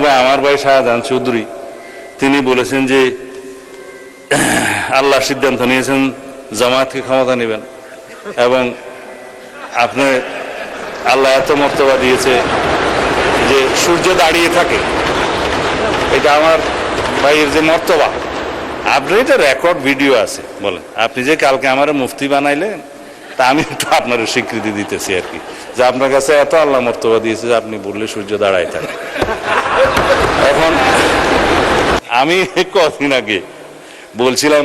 তবে আমার ভাই শাহজাহান চৌধুরী তিনি বলেছেন যে আল্লাহ সিদ্ধান্ত নিয়েছেন জামায়াতকে ক্ষমতা নেবেন, এবং আপনি আল্লাহ এত মর্তবা দিয়েছে যে সূর্য দাঁড়িয়ে থাকে, এটা আমার ভাইয়ের যে মর্তবা। আপনি এটা রেকর্ড ভিডিও আছে, বলেন আপনি যে কালকে আমার মুফতি বানাইলেন, তা আমি একটু আপনার স্বীকৃতি দিতেছি আর কি, যে আপনার কাছে এত আল্লাহ মর্তবা দিয়েছে যে আপনি বললে সূর্য দাঁড়ায় থাকে। এখন আমি কদিন আগে বলছিলাম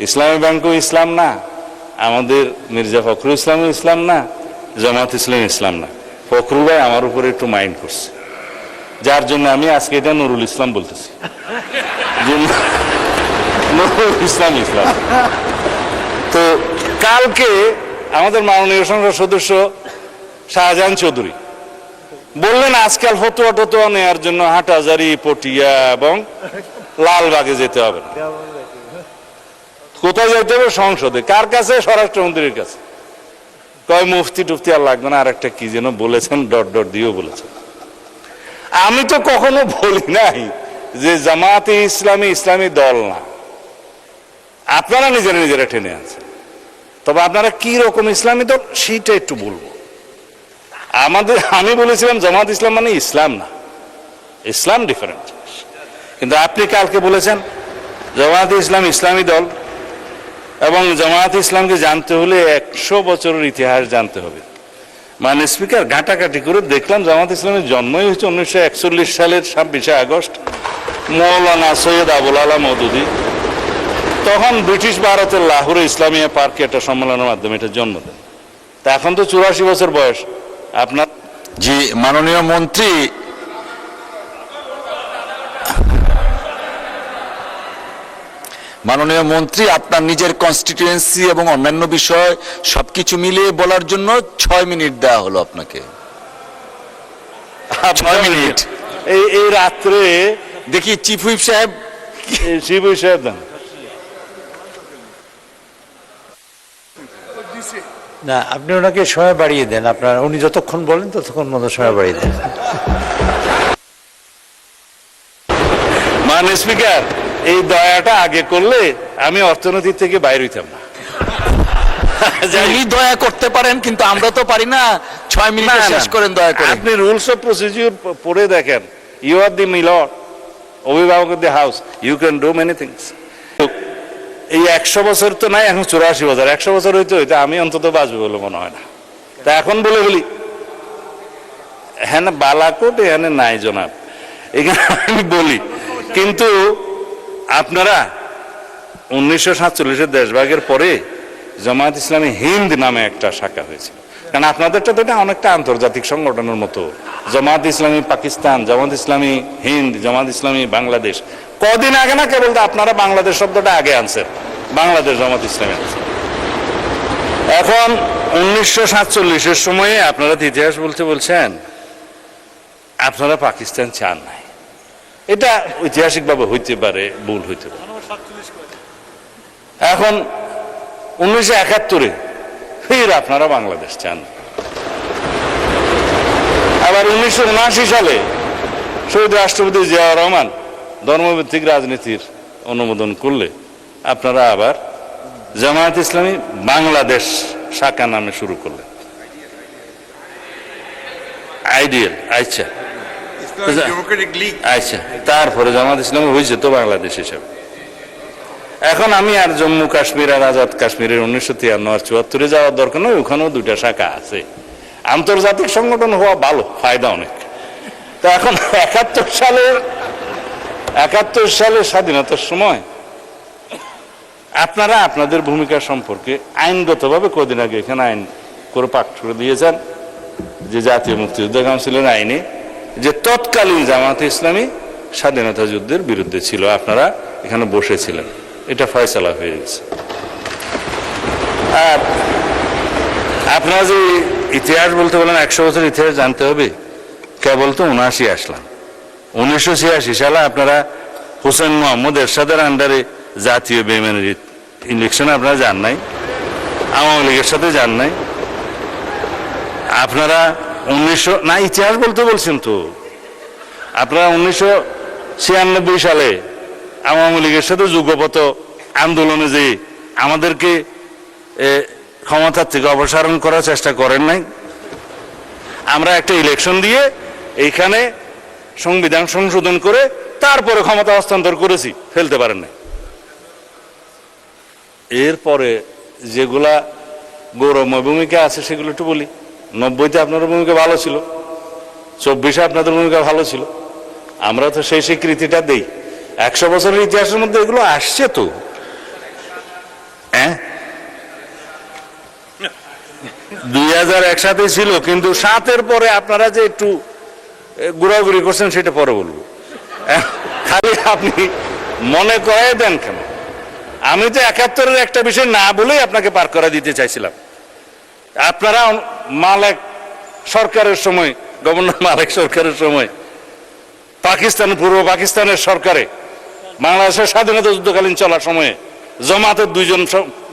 ইসলামী ব্যাংকও ইসলাম না, আমাদের মির্জা ফখরুল ইসলামও ইসলাম না, জামাত ইসলাম ইসলাম না। ফখরুল ভাই আমার উপরে একটু মাইন্ড করছে, যার জন্য আমি আজকে এটা নুরুল ইসলাম বলতেছি। নুরুল ইসলাম ইসলাম। তো কালকে আমাদের মাননীয় সংসদ সদস্য শাহজাহান চৌধুরী বললেন আজকাল ফতোয়া টতোয়া নেওয়ার জন্য হাটহাজারী, পটিয়া এবং লালবাগে যেতে হবে না। কোথায় যেতে হবে? সংসদে। কার কাছে? স্বরাষ্ট্রমন্ত্রীর কাছে। কয় মুফতি টুফতি আর লাগবে না, আর একটা কি যেন বলেছেন, ডট ডট দিয়েও বলেছেন। আমি তো কখনো বলি নাই যে জামাতে ইসলামী ইসলামী দল না, আপনারা নিজেরা নিজেরা টেনে আছেন। তবে আপনারা কি রকম ইসলামী দল সেটা একটু বলবো। আমি বলেছিলাম জামাত ইসলাম মানে ইসলাম না, ইসলাম ডিফারেন্ট। কিন্তু আপনি কালকে বলেছেন জামাত ইসলাম ইসলামী দল, এবং জামাত ইসলামকে জানতে হলে 100 বছরের ইতিহাস জানতে হবে। মানে স্পিকার ঘাটাঘাটি করে দেখলাম জামাত ইসলামের জন্মই হচ্ছে 1941 সালের 26শে আগস্ট, মৌলানা সৈয়দ আবুল আলা মওদুদী তখন ব্রিটিশ ভারতের লাহোরে ইসলামিয়া পার্কে একটা সম্মেলনের মাধ্যমে এটা জন্ম দেন। তা এখন তো 84 বছর বয়স আপনার। জি মাননীয় মন্ত্রী, মাননীয় মন্ত্রী, আপনার নিজের কনস্টিটিউয়েন্সি এবং অন্যান্য বিষয় সবকিছু মিলিয়ে বলার জন্য 6 মিনিট দেওয়া হলো আপনাকে। 6 মিনিট। এই রাত্রে দেখি চিফ হুইপ সাহেব, চিফ হুইপ সাহেব দেন না, আপনি ওনাকে সময় বাড়িয়ে দেন। আপনার উনি যতক্ষণ বলেন ততক্ষণ মতো সময় বাড়িয়ে দেন। মানে স্পিকার এই দয়াটা আগে করলে আমি অর্থনীতি থেকে বাইরে হইতাম না। উনি দয়া করতে পারেন কিন্তু আমরা তো পারি না। 6 মিনিটে শেষ করেন দয়া করে। আপনি রুলস অফ প্রসিডিউর পড়ে দেখেন। ইউ আর দি মিলর, অভিভাবক of the house, you can do many things. এই 100 বছর তো নাই, এখন 84 বছর। 100 বছর হইতে হইতে আমি অন্তত বাঁচবো বলে মনে হয় না। তা এখন বলে বলি হ্যাঁ বালাকোট এখানে নাই জনাব, এখানে আমি বলি। কিন্তু আপনারা 1947 দেশভাগের পরে জামাত ইসলামী হিন্দ নামে একটা শাখা হয়েছিল, কারণ আপনাদেরটা তো এটা অনেকটা আন্তর্জাতিক সংগঠনের মতো। জামাত ইসলামী পাকিস্তান, জামাত ইসলামী হিন্দ, জামাত ইসলামী বাংলাদেশ। কদিন আগে না কেবল আপনারা বাংলাদেশ শব্দটা আগে আনছেন, বাংলাদেশ জামাত ইসলামী আনছেন। এখন 1947 সময়ে আপনারা ইতিহাস বলছেন আপনারা পাকিস্তান চান নাই। এটা ঐতিহাসিকভাবে হইতে পারে, ভুল হইতে পারে। এখন 1971 ফির আপনারা বাংলাদেশ চান। আবার 1979 সালে শহীদ রাষ্ট্রপতি জিয়াউর রহমান ধর্মভিত্তিক রাজনীতির অনুমোদন করলে আপনারা আবার জামায়াত ইসলামী বাংলাদেশ শাখা নামে শুরু করলেন, আইডিয়াল। আচ্ছা আচ্ছা, তারপরে জামাত ইসলামী হয়েছে তো বাংলাদেশ হিসাবে। এখন আমি আর জম্মু কাশ্মীর আর আজাদ কাশ্মীরের 1953 আর 74 যাওয়ার দরকার নয়, ওখানেও 2টা শাখা আছে। আন্তর্জাতিক সংগঠন হওয়া ভালো, ফায়দা অনেক। তো এখন 71 সালের স্বাধীনতার সময় আপনারা আপনাদের ভূমিকা সম্পর্কে আইনগতভাবে কদিন আগে এখানে আইন করে পাঠ করে দিয়েছেন যে জাতীয় মুক্তিযোদ্ধা কাউন্সিলের আইনে যে তৎকালীন জামাতে ইসলামী স্বাধীনতা যুদ্ধের বিরুদ্ধে ছিল, আপনারা এখানে বসেছিলেন, এটা ফয়সালা হয়ে গেছে। আর আপনারা যে ইতিহাস বলতে বলেন 100 বছর ইতিহাস জানতে হবে, কেবল তো 79 আসলাম। 1986 সালে আপনারা হোসেন মোহাম্মদ এরশাদের আন্ডারে জাতীয় বেইমানির ইলেকশনে আপনারা যান নাই, আওয়ামী লীগের সাথে যান নাই। আপনারা 1900 না, ইতিহাস বলতে বলছেন তো আপনারা 1996 সালে আওয়ামী লীগের সাথে যুগপত আন্দোলনে যে আমাদেরকে ক্ষমতার থেকে অপসারণ করার চেষ্টা করেন নাই? আমরা একটা ইলেকশন দিয়ে এইখানে সংবিধান সংশোধন করে তারপরে ক্ষমতা হস্তান্তর করেছি, ফেলতে পারেন নাই। এরপরে যেগুলা গৌরবময় ভূমিকা আছে সেগুলো একটু বলি। 90-তে আপনাদের ভূমিকা ভালো ছিল, 24-এ আপনাদের ভূমিকা ভালো ছিল, আমরা তো সেই স্বীকৃতিটা দেই। 100 বছরের ইতিহাসের মধ্যে এগুলো আসছে তো। হ্যাঁ, 2001 সাথে ছিল, কিন্তু 7-এর পরে আপনারা যে একটু ঘোরাঘুরি করছেন সেটা পরে বলবো। খালি আপনি মনে করাই দেন কেন? আমি তো 71-এর একটা বিষয় না বলেই আপনাকে পার করে দিতে চাইছিলাম। আপনারা মালেক সরকারের সময়, গভর্নর মালেক সরকারের সময় পাকিস্তান, পূর্ব পাকিস্তানের সরকারে বাংলাদেশের স্বাধীনতা যুদ্ধকালীন চলার সময়ে জামাতের 2 জন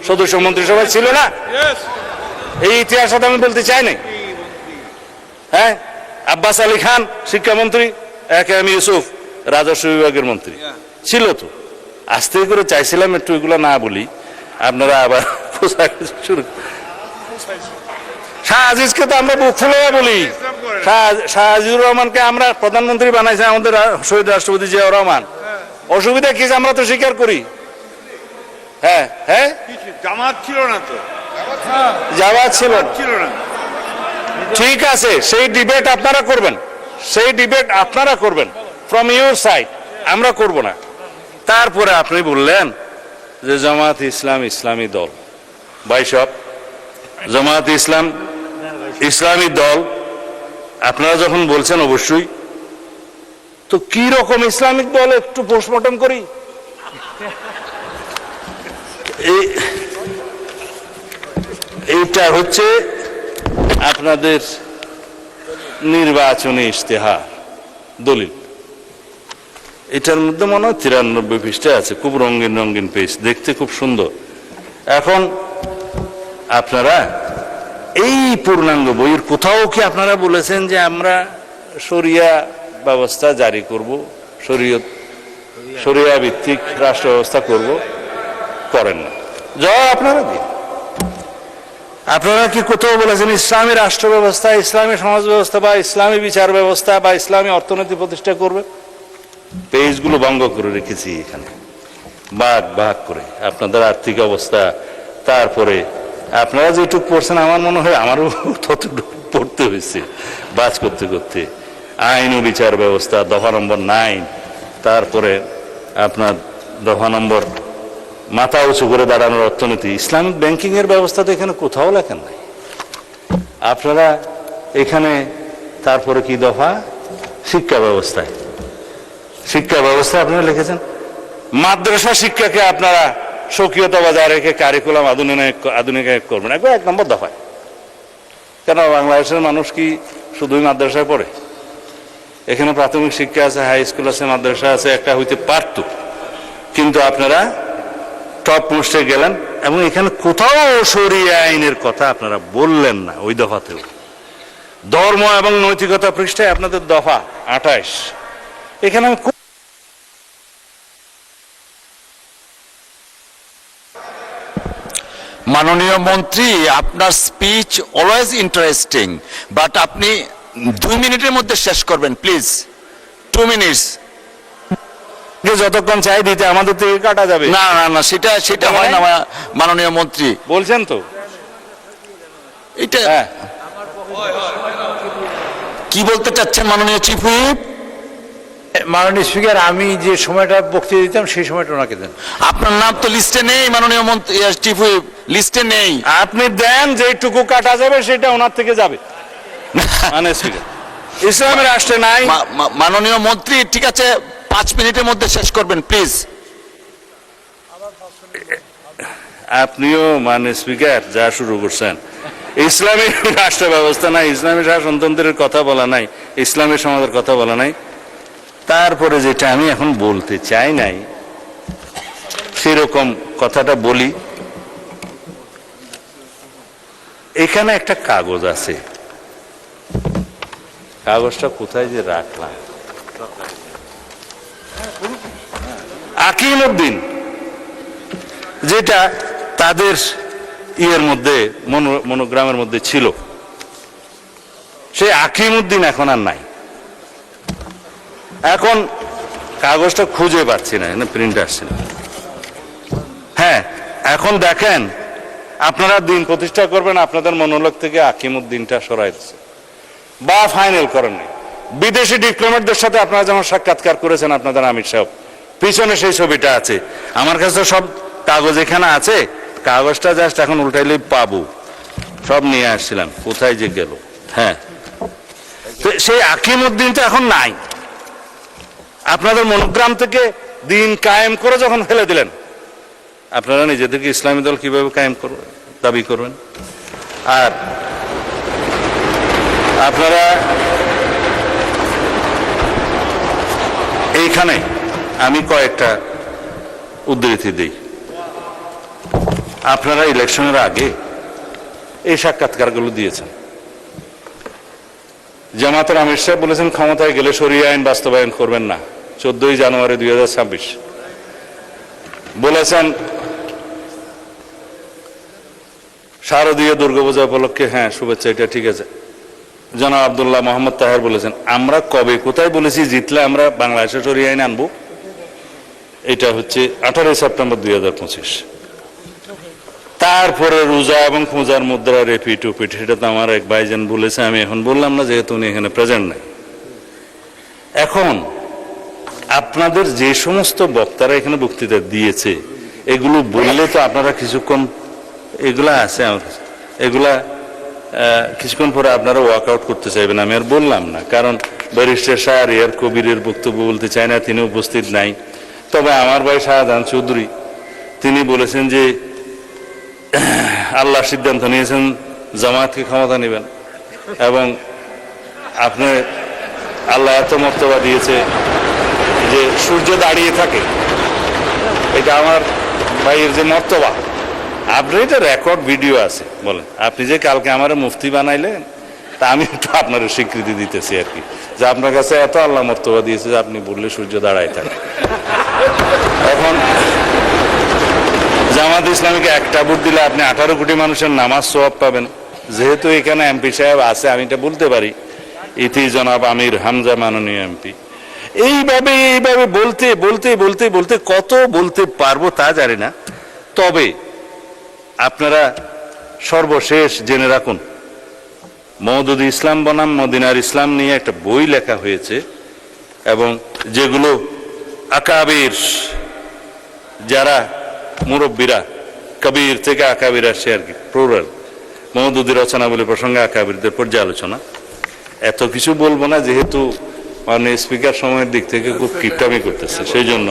সদস্য মন্ত্রিসভায় ছিল না? এই ইতিহাসটা আমি বলতে চাই নাই। হ্যাঁ, আব্বাস আলী খান শিক্ষামন্ত্রী, এম ইউসুফ রাজস্ব বিভাগের মন্ত্রী ছিল তো। আস্তে করে চাইছিলাম একটু এগুলো না বলি, আপনারা আবার শুরু। শাহ আজিজকে তো আমরা বুক ফুলে বলি, শাহ আজিজুর রহমানকে আমরা প্রধানমন্ত্রী বানাইছি আমাদের শহীদ রাষ্ট্রপতি জিয়াউর রহমান। অসুবিধা কি, আমরা তো স্বীকার করি। হ্যাঁ হ্যাঁ, জামাত ছিল না তো, জামাত ছিল না। ঠিক আছে, সেই ডিবেট আপনারা করবেন, সেই ডিবেট আপনারা করবেন ফ্রম ইউর সাইড, আমরা করব না। তারপরে আপনি বললেন যে জামাত ইসলাম ইসলামী দল। ভাই সব জামাত ইসলাম ইসলামী দল আপনারা যখন বলছেন, অবশ্যই তো কি রকম ইসলামিক দল একটু পোস্টমর্টম করি। এইটা হচ্ছে আপনাদের নির্বাচনী ইশতেহার দলিল। এটার মধ্যে মনে হয় 93 পৃষ্ঠা আছে, খুব রঙিন রঙিন পেজ, দেখতে খুব সুন্দর। এখন আপনারা এই পূর্ণাঙ্গ বইয়ের কোথাও কি আপনারা বলেছেন যে আমরা শরিয়া ব্যবস্থা জারি করব, শরিয়া ভিত্তিক রাষ্ট্র ব্যবস্থা করব? করেন না। জবাব আপনারা দিন। আপনারা কি কোথাও বলেছেন ইসলামী রাষ্ট্র ব্যবস্থা, ইসলামী সমাজ ব্যবস্থা বা ইসলামী বিচার ব্যবস্থা বা ইসলামী অর্থনীতি প্রতিষ্ঠা করবে? পেজগুলো ভঙ্গ করে রেখেছি এখানে, ভাগ ভাগ করে আপনাদের আর্থিক অবস্থা। তারপরে আপনারা যেটুকু পড়ছেন, আমার মনে হয় আমারও ততটুকু পড়তে হয়েছে বাজ করতে করতে। আইন ও বিচার ব্যবস্থা দফা নম্বর 9, তারপরে আপনার দফা নম্বর মাথা উঁচু করে দাঁড়ানোর অর্থনীতি, ইসলামিক ব্যাংকিং এর ব্যবস্থা তো এখানে কোথাও লেখেন নাই আপনারা। এখানে তারপরে কি দফা? শিক্ষা ব্যবস্থায়, শিক্ষা ব্যবস্থা আপনারা লিখেছেন মাদ্রাসা শিক্ষাকে আপনারা স্বকীয়তা বজায় রেখে কারিকুলাম আধুনিকায়ন করবেন, একবার 1 নম্বর দফায়। কেন বাংলাদেশের মানুষ কি শুধুই মাদ্রাসায় পড়ে? এখানে প্রাথমিক শিক্ষা আছে, হাই স্কুল আছে, মাদ্রাসা আছে, একটা হইতে পারত, কিন্তু আপনারা টপ মোস্টে গেলেন এবং এখানে কোথাও শরিয়া আইনের কথা আপনারা বললেন না। ওই দফাতেও ধর্ম এবং নৈতিকতা পৃষ্ঠায় আপনাদের দফা 28, এখানে আমি মাননীয় মন্ত্রী, আপনার স্পিচ অলওয়েজ ইন্টারেস্টিং, বাট আপনি 2 মিনিটের মধ্যে শেষ করবেন প্লিজ। 2 মিনিটস। যতক্ষণ চাই দিতে আমাদের থেকে কাটা যাবে না না না, সেটা হয় না মাননীয় মন্ত্রী। বলছেন তো এটা হ্যাঁ। কি বলতে চাচ্ছেন মাননীয় চিফ হুইপ? মাননীয় স্পিকার, আমি যে সময়টা বক্তৃতা দিতাম সেই সময়টা ওনাকে দেন। আপনার নাম তো লিস্টে নেই মাননীয় মন্ত্রী, চিফ হুইপ লিস্টে নেই। আপনি দেন, যেটুকু কাটা যাবে সেটা ওনার থেকে যাবে। মানে ইসলামের রাষ্ট্রে নাই। মাননীয় মন্ত্রী, ঠিক আছে, 5 মিনিটের মধ্যে শেষ করবেন প্লিজ। আপনিও মানে স্পিকার যা শুরু করছেন, ইসলামী রাষ্ট্র ব্যবস্থা নাই, ইসলামী শাসনতন্ত্রের কথা বলা নাই, ইসলামী সমাজের কথা বলা নাই। তারপরে যেটা আমি এখন বলতে চাই নাই সেরকম কথাটা বলি। এখানে একটা কাগজ আছে, কাগজটা কোথায় যে রাখলাম, আকিমউদ্দিন যেটা তাদের ইয়ের মধ্যে মনোগ্রামের মধ্যে ছিল, সেই আকিমউদ্দিন এখন আর নাই। এখন কাগজটা খুঁজে পাচ্ছি না, প্রিন্ট আসছে না। হ্যাঁ, এখন দেখেন আপনারা দিন প্রতিষ্ঠা করবেন, আপনাদের মনোলগ থেকে আকিমউদ্দিনটা সরাই দিচ্ছে বা ফাইনাল করেন নাই। বিদেশি ডিপ্লোম্যাটদের সাথে আপনারা যেমন সাক্ষাৎকার করেছেন আপনাদের আমির সাহেব, পিছনে সেই ছবিটা আছে। আমার কাছে সব কাগজ এখানে আছে, কাগজটা জাস্ট এখন উল্টাইলেই পাবো। সব নিয়ে আসছিলাম, কোথায় যে গেল। হ্যাঁ, তো সেই আকিমউদ্দিনটা এখন নাই। আপনাদের মনোগ্রাম থেকে দিন কায়েম করে যখন ফেলে দিলেন, আপনারা নিজেদেরকে ইসলামী দল কিভাবে কায়েম করবেন, দাবি করবেন? আর আপনারা এইখানে আমি কয়েকটা উদ্ধৃতি দিই। আপনারা ইলেকশনের আগে এই সাক্ষাৎকারগুলো দিয়েছেন। জামাতের আমির সাহেব বলেছেন ক্ষমতায় গেলে শরিয়া আইন বাস্তবায়ন করবেন না, 14 জানুয়ারি 2026। বলেছেন শারদীয় দুর্গাপূজা উপলক্ষে হ্যাঁ শুভেচ্ছা, এটা ঠিক আছে। জনাব আব্দুল্লাহ মোহাম্মদ তাহের বলেছেন আমরা কবে কোথায় বলেছি জিতলে আমরা বাংলাদেশে শরিয়া আইন আনবো? এটা হচ্ছে 18 সেপ্টেম্বর 2025। তারপরে রোজা এবং পূজার মুদ্রা রেপিট উপিট, সেটা তো আমার এক ভাইজান বলেছে, আমি এখন বললাম না যেহেতু উনি এখানে প্রেজেন্ট নাই। এখন আপনাদের যে সমস্ত বক্তারা এখানে বক্তৃতা দিয়েছে এগুলো বললে তো আপনারা কিছুক্ষণ, এগুলা আছে আমার কাছে, এগুলা কিছুক্ষণ পরে আপনারা ওয়ার্কআউট করতে চাইবেন। আমি আর বললাম না, কারণ ব্যারিস্টার শাহরিয়ার কবিরের বক্তব্য বলতে চাই না, তিনি উপস্থিত নাই। তবে আমার ভাই শাহজাহান চৌধুরী তিনি বলেছেন যে আল্লাহ সিদ্ধান্ত নিয়েছেন জামাতকে ক্ষমতা নেবেন, এবং আপনি আল্লাহ এত মর্তবা দিয়েছে যে সূর্য দাঁড়িয়ে থাকে। এটা আমার ভাইয়ের যে মর্তবা, আপনি এটা রেকর্ড ভিডিও আছে। বলেন আপনি যে কালকে আমার মুফতি বানাইলেন, তা আমি একটু আপনার স্বীকৃতি দিতেছি আর কি, যে আপনার কাছে এত আল্লাহ মর্তবা দিয়েছে যে আপনি বললে সূর্য দাঁড়ায় থাকে। এখন জামাত ইসলামীকে একটা ভোট দিলে আপনি 18 কোটি মানুষের নামাজ সওয়াব পাবেন। যেহেতু এখানে এমপি সাহেব আছে, আমি এটা বলতে পারি, ইতি জনাব আমির হামজা মাননীয় এমপি। এইভাবে বলতে বলতে বলতে বলতে কত বলতে পারবো তা জানি না। তবে আপনারা সর্বশেষ জেনে রাখুন, মওদুদ ইসলাম বনাম মদিনার ইসলাম নিয়ে একটা বই লেখা হয়েছে, এবং যেগুলো আকাবির যারা মুরব্বীরা, কবির থেকে আকাবির আসছে আর কি, প্লুরাল, মওদুদি রচনাবলী প্রসঙ্গে আকাবিরদের পর্যালোচনা। এত কিছু বলবো না, যেহেতু মাননীয় স্পিকার সময়ের দিক থেকে খুব কিপটামি করতেছে, সেই জন্য